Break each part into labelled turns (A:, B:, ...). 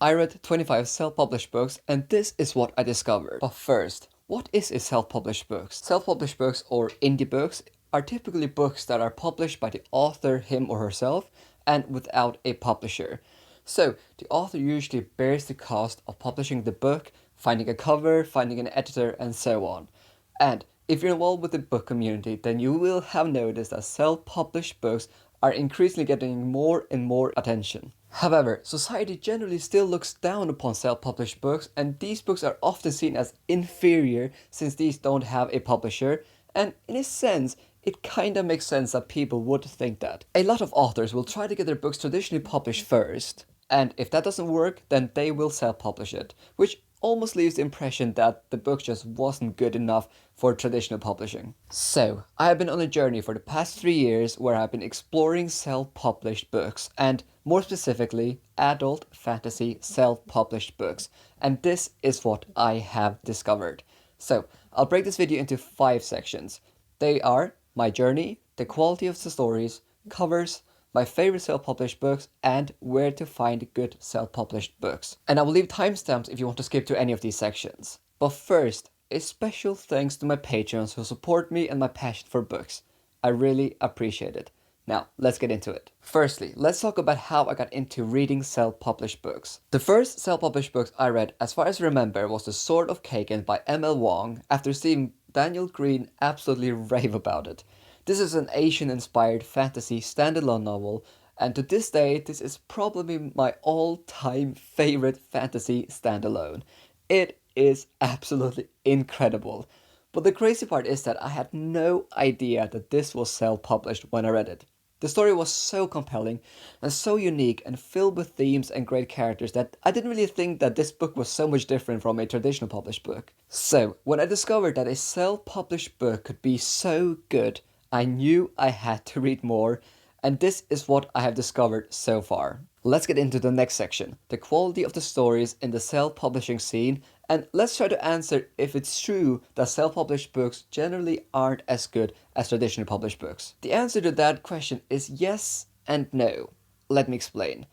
A: I read 25 self-published books and this is what I discovered. But first, what is a self-published book? Self-published books or indie books are typically books that are published by the author, him or herself, and without a publisher. So the author usually bears the cost of publishing the book, finding a cover, finding an editor, and so on. And if you're involved with the book community, then you will have noticed that self-published books are increasingly getting more and more attention. However, society generally still looks down upon self-published books, and these books are often seen as inferior since these don't have a publisher, and in a sense, it kinda makes sense that people would think that. A lot of authors will try to get their books traditionally published first, and if that doesn't work, then they will self-publish it, which almost leaves the impression that the book just wasn't good enough for traditional publishing. So, I have been on a journey for the past 3 years where I've been exploring self-published books, and more specifically, adult fantasy self-published books. And this is what I have discovered. So, I'll break this video into 5 sections. They are my journey, the quality of the stories, covers, my favorite self-published books, and where to find good self-published books. And I will leave timestamps if you want to skip to any of these sections. But first, a special thanks to my patrons who support me and my passion for books. I really appreciate it. Now, let's get into it. Firstly, let's talk about how I got into reading self-published books. The first self-published books I read, as far as I remember, was The Sword of Kagan by M.L. Wong, after seeing Daniel Green absolutely rave about it. This is an Asian-inspired fantasy standalone novel, and to this day, this is probably my all-time favorite fantasy standalone. It is absolutely incredible. But the crazy part is that I had no idea that this was self-published when I read it. The story was so compelling and so unique and filled with themes and great characters that I didn't really think that this book was so much different from a traditional published book. So, when I discovered that a self-published book could be so good, I knew I had to read more, and this is what I have discovered so far. Let's get into the next section, the quality of the stories in the self-publishing scene, and let's try to answer if it's true that self-published books generally aren't as good as traditionally published books. The answer to that question is yes and no. Let me explain.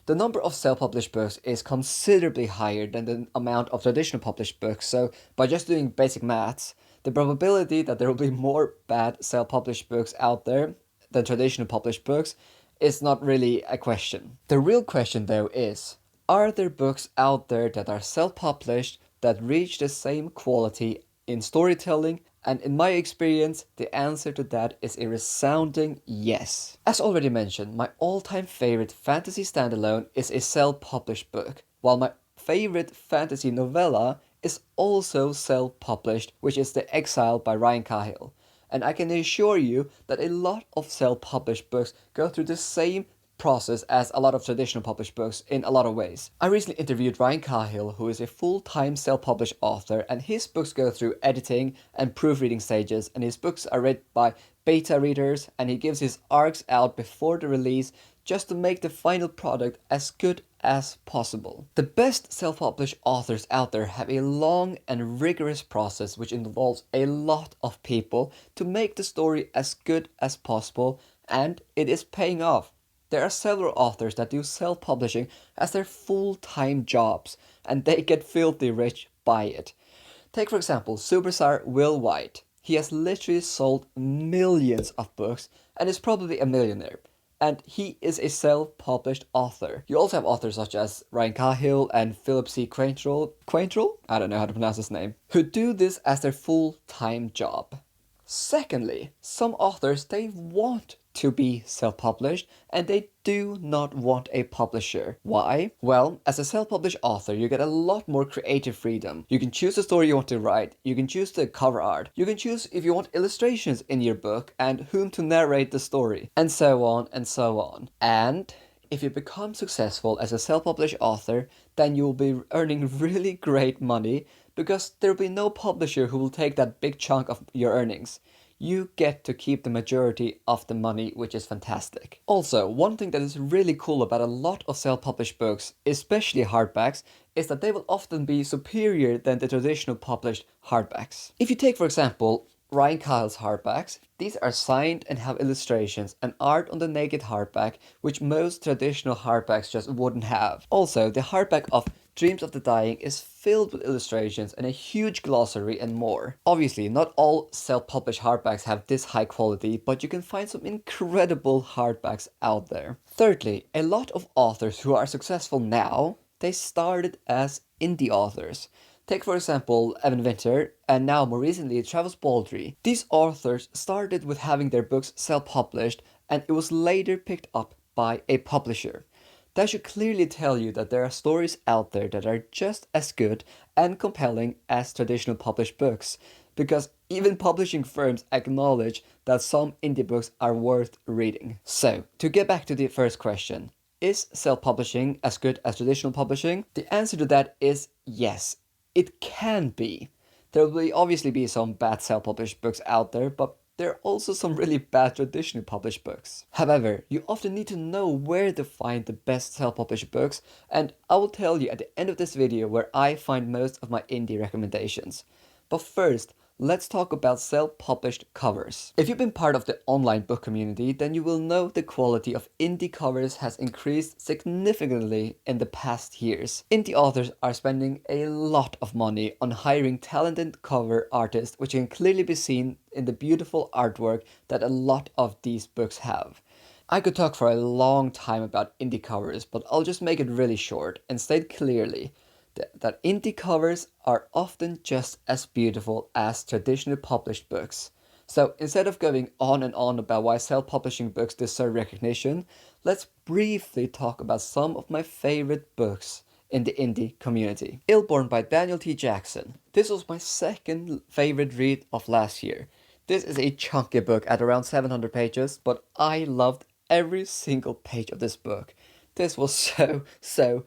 A: The number of self-published books is considerably higher than the amount of traditional published books, so by just doing basic maths, the probability that there will be more bad self-published books out there than traditional published books is not really a question. The real question though is, are there books out there that are self-published that reach the same quality in storytelling? And in my experience, the answer to that is a resounding yes. As already mentioned, my all-time favorite fantasy standalone is a self-published book, while my favorite fantasy novella is also self-published, which is The Exile by Ryan Cahill. And I can assure you that a lot of self-published books go through the same process as a lot of traditional published books in a lot of ways. I recently interviewed Ryan Cahill, who is a full-time self-published author, and his books go through editing and proofreading stages, and his books are read by beta readers, and he gives his arcs out before the release just to make the final product as good as possible. The best self-published authors out there have a long and rigorous process which involves a lot of people to make the story as good as possible, and it is paying off. There are several authors that do self-publishing as their full-time jobs, and they get filthy rich by it. Take for example superstar Will White. He has literally sold millions of books and is probably a millionaire. And he is a self-published author. You also have authors such as Ryan Cahill and Philip C. Quaintrell? I don't know how to pronounce his name. Who do this as their full-time job. Secondly, some authors, they want to be self-published and they do not want a publisher. Why? Well, as a self-published author, you get a lot more creative freedom. You can choose the story you want to write, you can choose the cover art, you can choose if you want illustrations in your book and whom to narrate the story, and so on and so on. And if you become successful as a self-published author, then you will be earning really great money because there will be no publisher who will take that big chunk of your earnings. You get to keep the majority of the money, which is fantastic. Also, one thing that is really cool about a lot of self-published books, especially hardbacks, is that they will often be superior than the traditional published hardbacks. If you take, for example, Ryan Kyle's hardbacks. These are signed and have illustrations and art on the naked hardback, which most traditional hardbacks just wouldn't have. Also, the hardback of Dreams of the Dying is filled with illustrations and a huge glossary and more. Obviously, not all self-published hardbacks have this high quality, but you can find some incredible hardbacks out there. Thirdly, a lot of authors who are successful now, they started as indie authors. Take for example Evan Winter and now more recently Travis Baldree. These authors started with having their books self-published and it was later picked up by a publisher. That should clearly tell you that there are stories out there that are just as good and compelling as traditional published books, because even publishing firms acknowledge that some indie books are worth reading. So, to get back to the first question, is self-publishing as good as traditional publishing? The answer to that is yes. It can be. There will obviously be some bad self-published books out there, but there are also some really bad traditionally published books. However, you often need to know where to find the best self-published books, and I will tell you at the end of this video where I find most of my indie recommendations. But first, let's talk about self-published covers. If you've been part of the online book community, then you will know the quality of indie covers has increased significantly in the past years. Indie authors are spending a lot of money on hiring talented cover artists, which can clearly be seen in the beautiful artwork that a lot of these books have. I could talk for a long time about indie covers, but I'll just make it really short and state clearly that indie covers are often just as beautiful as traditionally published books. So instead of going on and on about why self-publishing books deserve recognition, let's briefly talk about some of my favorite books in the indie community. Illborn by Daniel T. Jackson. This was my second favorite read of last year. This is a chunky book at around 700 pages, but I loved every single page of this book. This was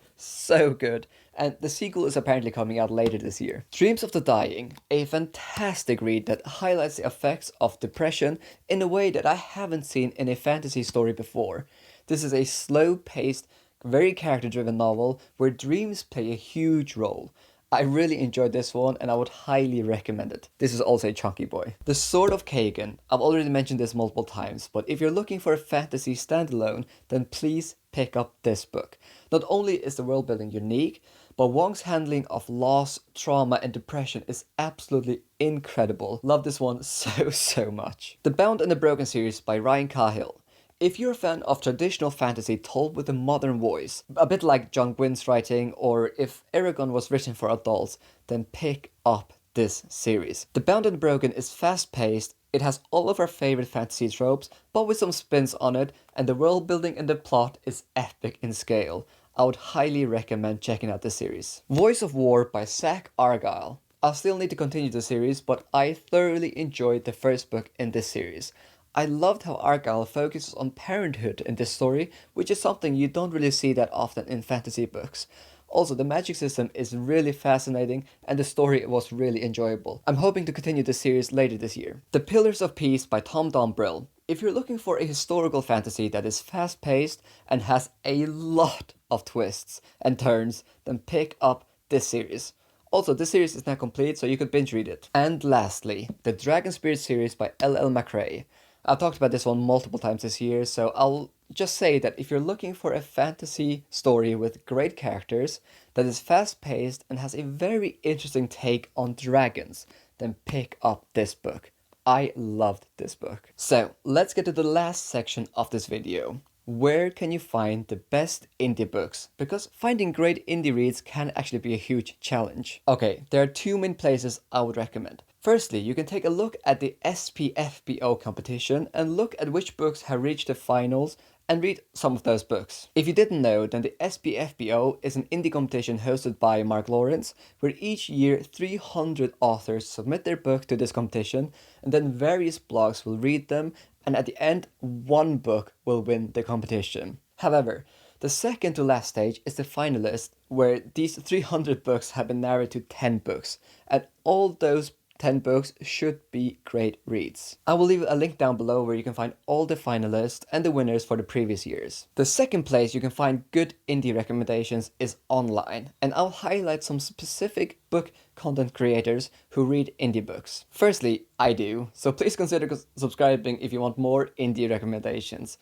A: so good. And the sequel is apparently coming out later this year. Dreams of the Dying, a fantastic read that highlights the effects of depression in a way that I haven't seen in a fantasy story before. This is a slow-paced, very character-driven novel where dreams play a huge role. I really enjoyed this one and I would highly recommend it. This is also a chunky boy. The Sword of Kagan. I've already mentioned this multiple times, but if you're looking for a fantasy standalone, then please pick up this book. Not only is the world building unique, but Wong's handling of loss, trauma, and depression is absolutely incredible. Love this one so much. The Bound and the Broken series by Ryan Cahill. If you're a fan of traditional fantasy told with a modern voice, a bit like John Gwynn's writing, or if Eragon was written for adults, then pick up this series. The Bound and the Broken is fast-paced, it has all of our favorite fantasy tropes, but with some spins on it, and the world building and the plot is epic in scale. I would highly recommend checking out this series. Voice of War by Zach Argyle. I'll still need to continue the series, but I thoroughly enjoyed the first book in this series. I loved how Argyle focuses on parenthood in this story, which is something you don't really see that often in fantasy books. Also, the magic system is really fascinating and the story was really enjoyable. I'm hoping to continue the series later this year. The Pillars of Peace by Tom Dombrill. If you're looking for a historical fantasy that is fast-paced and has a lot of twists and turns, then pick up this series. Also, this series is now complete, so you could binge read it. And lastly, the Dragon Spirit series by L.L. McRae. I've talked about this one multiple times this year, so I'll just say that if you're looking for a fantasy story with great characters, that is fast-paced and has a very interesting take on dragons, then pick up this book. I loved this book. So, let's get to the last section of this video. Where can you find the best indie books? Because finding great indie reads can actually be a huge challenge. Okay, there are two main places I would recommend. Firstly, you can take a look at the SPFBO competition and look at which books have reached the finals and read some of those books. If you didn't know, then the SPFBO is an indie competition hosted by Mark Lawrence, where each year 300 authors submit their book to this competition, and then various blogs will read them, and at the end, one book will win the competition. However, the second to last stage is the finalist, where these 300 books have been narrowed to 10 books, and all those 10 books should be great reads. I will leave a link down below where you can find all the finalists and the winners for the previous years. The second place you can find good indie recommendations is online, and I'll highlight some specific book content creators who read indie books. Firstly, I do, so please consider subscribing if you want more indie recommendations.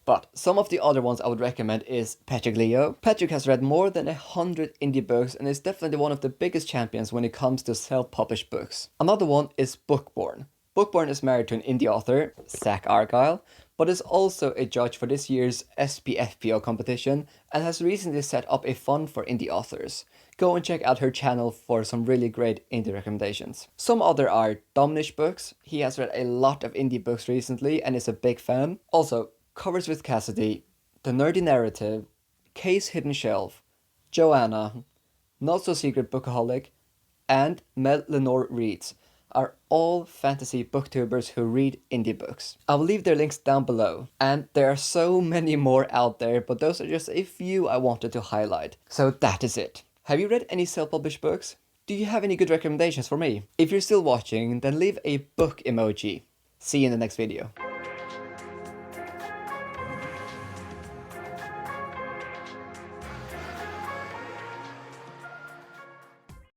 A: But some of the other ones I would recommend is Patrick Leo. Patrick has read more than 100 indie books and is definitely one of the biggest champions when it comes to self-published books. Another one is Bookborn. Bookborn is married to an indie author, Zach Argyle, but is also a judge for this year's SPFPO competition and has recently set up a fund for indie authors. Go and check out her channel for some really great indie recommendations. Some other are Dominish Books. He has read a lot of indie books recently and is a big fan. Also, Covers with Cassidy, The Nerdy Narrative, Case Hidden Shelf, Joanna, Not So Secret Bookaholic, and Mel Lenore Reads are all fantasy booktubers who read indie books. I will leave their links down below, and there are so many more out there, but those are just a few I wanted to highlight. So that is it. Have you read any self-published books? Do you have any good recommendations for me? If you're still watching, then leave a book emoji. See you in the next video.